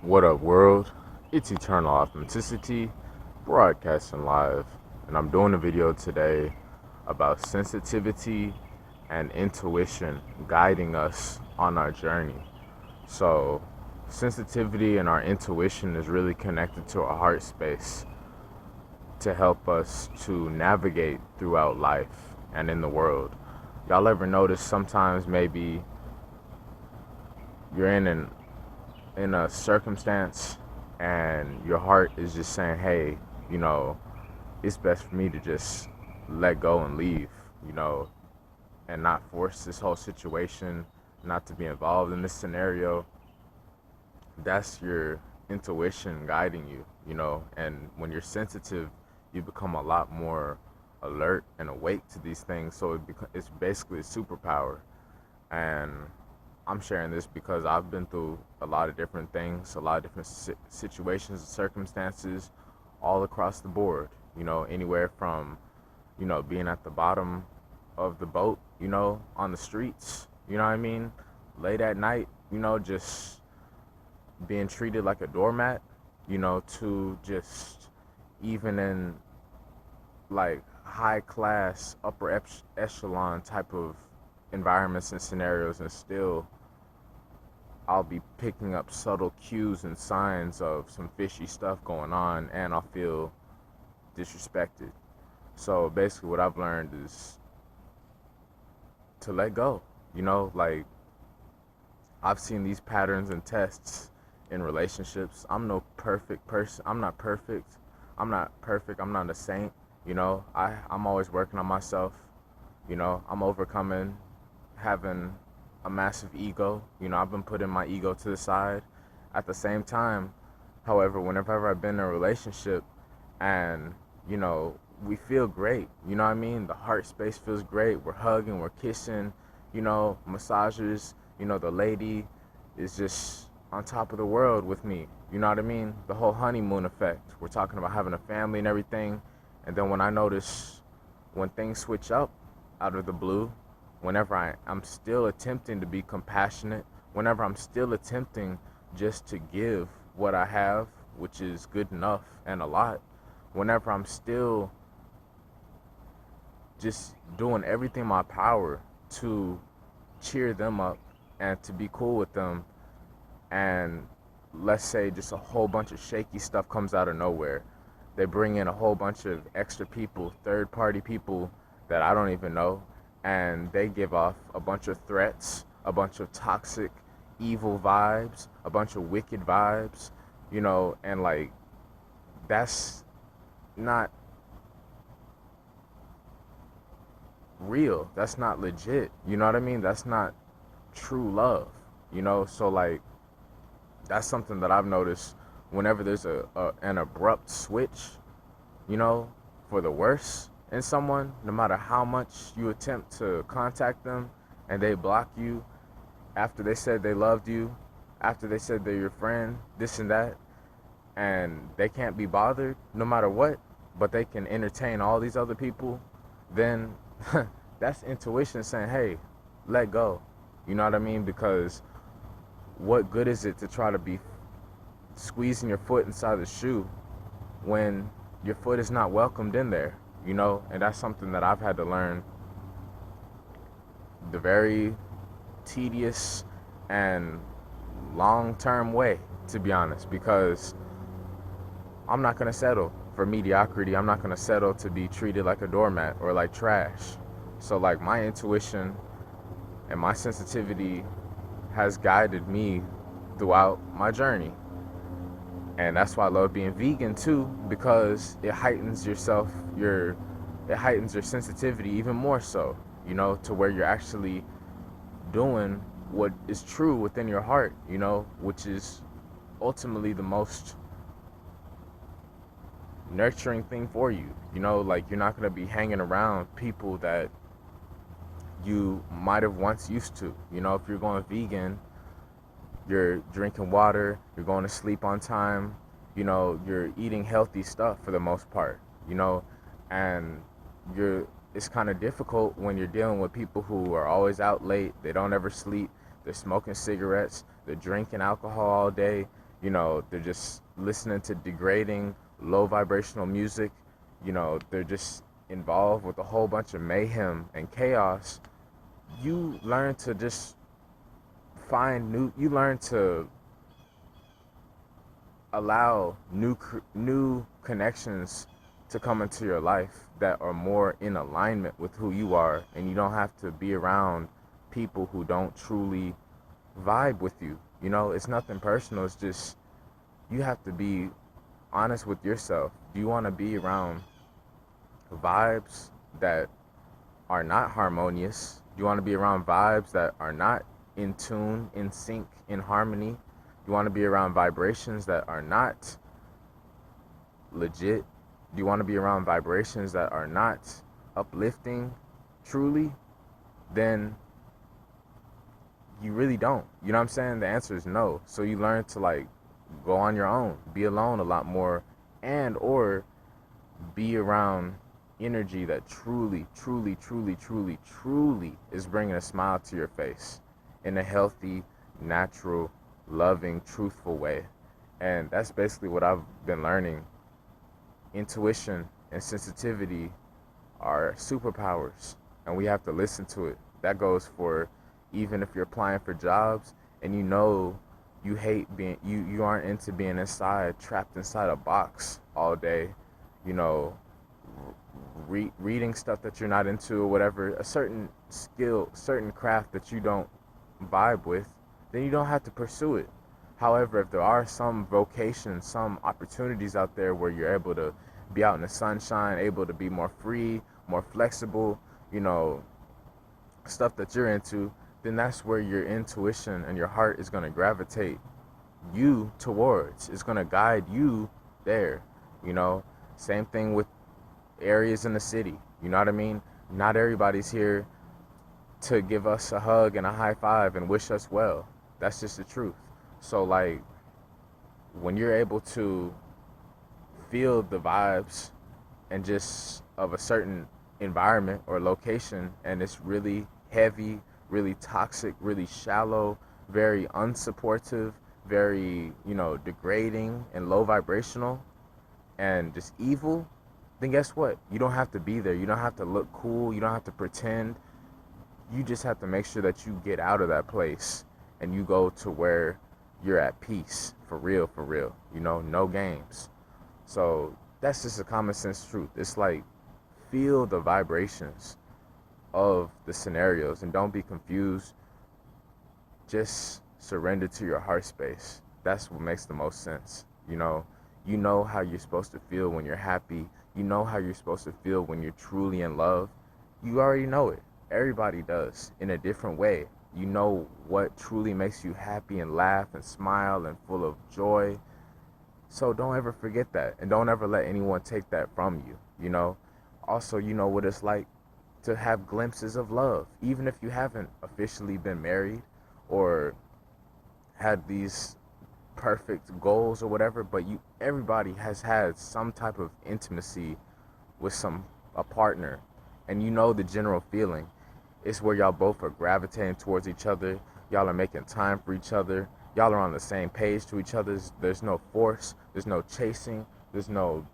What up, world? It's Eternal Authenticity, broadcasting live, and I'm doing a video today about sensitivity and intuition guiding us on our journey. So, sensitivity and our intuition is really connected to our heart space to help us to navigate throughout life and in the world. Y'all ever notice sometimes maybe you're in a circumstance and your heart is just saying, hey, you know, it's best for me to just let go and leave, you know, and not force this whole situation, not to be involved in this scenario. That's your intuition guiding you, you know, and when you're sensitive, you become a lot more alert and awake to these things. So it's basically a superpower. And I'm sharing this because I've been through a lot of different things, a lot of different situations and circumstances all across the board. You know, anywhere from, you know, being at the bottom of the boat, you know, on the streets, you know what I mean? Late at night, you know, just being treated like a doormat, you know, to just even in like high class, upper echelon type of environments and scenarios, and still I'll be picking up subtle cues and signs of some fishy stuff going on, and I'll feel disrespected. So basically, what I've learned is to let go. You know, like I've seen these patterns and tests in relationships. I'm no perfect person. I'm not perfect. I'm not perfect. I'm not a saint. You know, I'm always working on myself. You know, I'm overcoming having a massive ego. You know, I've been putting my ego to the side. At the same time, however, whenever I've been in a relationship and, you know, we feel great, you know what I mean? The heart space feels great. We're hugging, we're kissing, you know, massages, you know, the lady is just on top of the world with me. You know what I mean? The whole honeymoon effect. We're talking about having a family and everything. And then when I notice when things switch up out of the blue, whenever I'm still attempting to be compassionate, whenever I'm still attempting just to give what I have, which is good enough and a lot, whenever I'm still just doing everything in my power to cheer them up and to be cool with them, and let's say just a whole bunch of shaky stuff comes out of nowhere. They bring in a whole bunch of extra people, third party people that I don't even know, and they give off a bunch of threats, a bunch of toxic, evil vibes, a bunch of wicked vibes, you know, and like that's not real. That's not legit. You know what I mean? That's not true love, you know? So like that's something that I've noticed whenever there's an abrupt switch, you know, for the worse in someone, no matter how much you attempt to contact them and they block you after they said they loved you, after they said they're your friend, this and that, and they can't be bothered no matter what, but they can entertain all these other people, then that's intuition saying, hey, let go. You know what I mean? Because what good is it to try to be squeezing your foot inside the shoe when your foot is not welcomed in there, you know? And that's something that I've had to learn the very tedious and long-term way, to be honest, because I'm not going to settle for mediocrity. I'm not going to settle to be treated like a doormat or like trash. So like my intuition and my sensitivity has guided me throughout my journey. And that's why I love being vegan too, because it heightens it heightens your sensitivity even more so, you know, to where you're actually doing what is true within your heart, you know, which is ultimately the most nurturing thing for you. You know, like you're not going to be hanging around people that you might have once used to. You know, if you're going vegan, you're drinking water, you're going to sleep on time, you know, you're eating healthy stuff for the most part, you know, and it's kind of difficult when you're dealing with people who are always out late, they don't ever sleep, they're smoking cigarettes, they're drinking alcohol all day, They're just listening to degrading, low vibrational music. They're just involved with a whole bunch of mayhem and chaos. You learn to just you learn to allow new connections to come into your life that are more in alignment with who you are, and you don't have to be around people who don't truly vibe with you. It's nothing personal. It's just you have to be honest with yourself. Do you want to be around vibes that are not harmonious? Do you want to be around vibes that are not in tune, in sync, in harmony? You want to be around vibrations that are not legit? Do you want to be around vibrations that are not uplifting truly? Then you really don't. You know what I'm saying? The answer is no. So you learn to go on your own, be alone a lot more, and or be around energy that truly, truly, truly, truly, truly is bringing a smile to your face in a healthy, natural, loving, truthful way. And that's basically what I've been learning. Intuition and sensitivity are superpowers, and we have to listen to it. That goes for even if you're applying for jobs and you hate you aren't into being trapped inside a box all day, reading stuff that you're not into or whatever, a certain skill, certain craft that you don't vibe with, then you don't have to pursue it. However, if there are some vocations, some opportunities out there where you're able to be out in the sunshine, able to be more free, more flexible, stuff that you're into, then that's where your intuition and your heart is going to gravitate you towards. It's going to guide you there. Same thing with areas in the city. You know what I mean? Not everybody's here to give us a hug and a high five and wish us well. That's just the truth. So when you're able to feel the vibes and just of a certain environment or location, and it's really heavy, really toxic, really shallow, very unsupportive, very, degrading and low vibrational and just evil, then guess what? You don't have to be there. You don't have to look cool. You don't have to pretend. You just have to make sure that you get out of that place and you go to where you're at peace, for real, no games. So that's just a common sense truth. It's feel the vibrations of the scenarios and don't be confused. Just surrender to your heart space. That's what makes the most sense. You know how you're supposed to feel when you're happy. You know how you're supposed to feel when you're truly in love. You already know it. Everybody does in a different way. You know what truly makes you happy and laugh and smile and full of joy. So don't ever forget that, and don't ever let anyone take that from you. Also, you know what it's like to have glimpses of love, even if you haven't officially been married or had these perfect goals or whatever, but everybody has had some type of intimacy with a partner, and the general feeling. It's where y'all both are gravitating towards each other. Y'all are making time for each other. Y'all are on the same page to each other. There's no force. There's no chasing. There's no,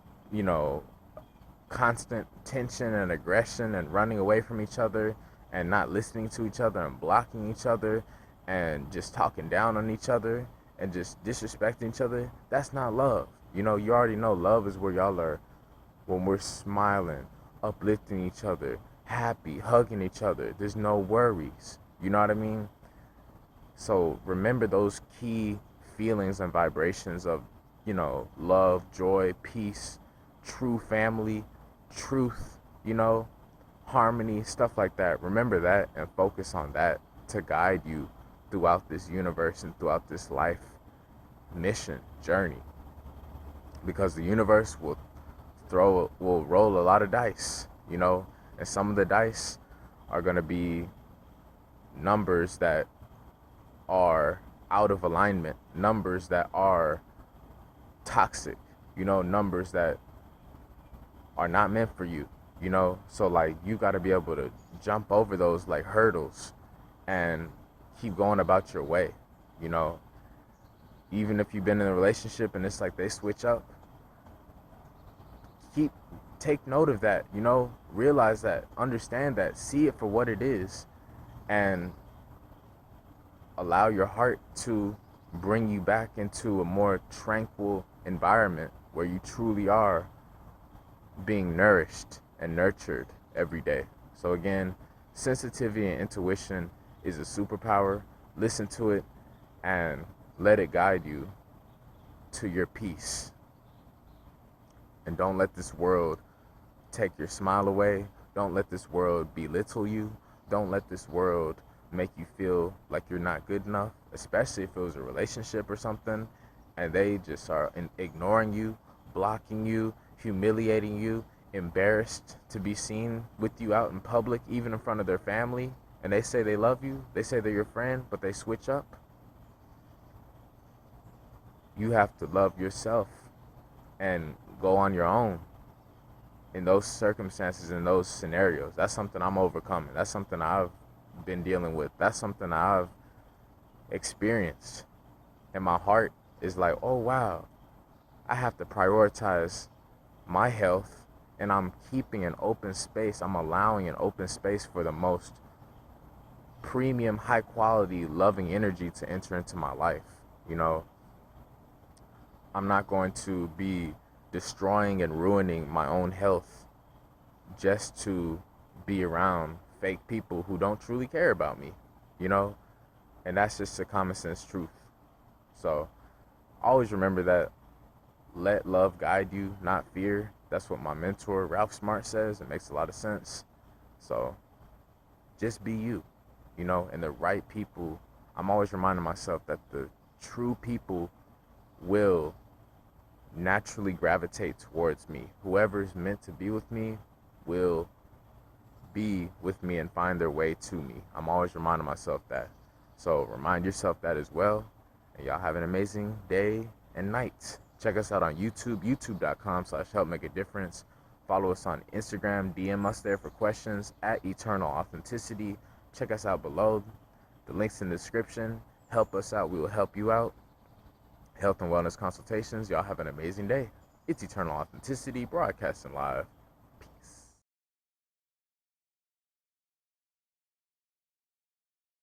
constant tension and aggression and running away from each other and not listening to each other and blocking each other and just talking down on each other and just disrespecting each other. That's not love. You already know love is where y'all are when we're smiling, uplifting each other, happy, hugging each other. There's no worries. You know what I mean? So remember those key feelings and vibrations of, love, joy, peace, true family, truth, harmony, stuff like that. Remember that and focus on that to guide you throughout this universe and throughout this life mission journey. Because the universe will roll a lot of dice, and some of the dice are going to be numbers that are out of alignment, numbers that are toxic, numbers that are not meant for you, so you got to be able to jump over those hurdles and keep going about your way. Even if you've been in a relationship and it's like they switch up, keep take note of that, you know, realize that, understand that, see it for what it is, and allow your heart to bring you back into a more tranquil environment where you truly are being nourished and nurtured every day. So again, sensitivity and intuition is a superpower. Listen to it and let it guide you to your peace. And don't let this world take your smile away. Don't let this world belittle you. Don't let this world make you feel like you're not good enough, especially if it was a relationship or something and they just are ignoring you, blocking you, humiliating you, embarrassed to be seen with you out in public, even in front of their family, and they say they love you, they say they're your friend, but they switch up. You have to love yourself and go on your own in those circumstances, in those scenarios. That's something I'm overcoming. That's something I've been dealing with. That's something I've experienced. And my heart is like, oh wow, I have to prioritize my health, and I'm keeping an open space. I'm allowing an open space for the most premium, high quality, loving energy to enter into my life. You know, I'm not going to be destroying and ruining my own health just to be around fake people who don't truly care about me, you know? And that's just a common sense truth. So always remember that. Let love guide you, not fear. That's what my mentor, Ralph Smart, says. It makes a lot of sense. So just be you, you know, and the right people. I'm always reminding myself that the true people will naturally gravitate towards me. Whoever's meant to be with me will be with me and find their way to me. I'm always reminding myself that. So remind yourself that as well. And y'all have an amazing day and night. Check us out on YouTube, youtube.com/helpmakeadifference. Follow us on Instagram, DM us there for questions at Eternal Authenticity. Check us out below. The link's in the description. Help us out. We will help you out. Health and wellness consultations. Y'all have an amazing day. It's Eternal Authenticity, broadcasting live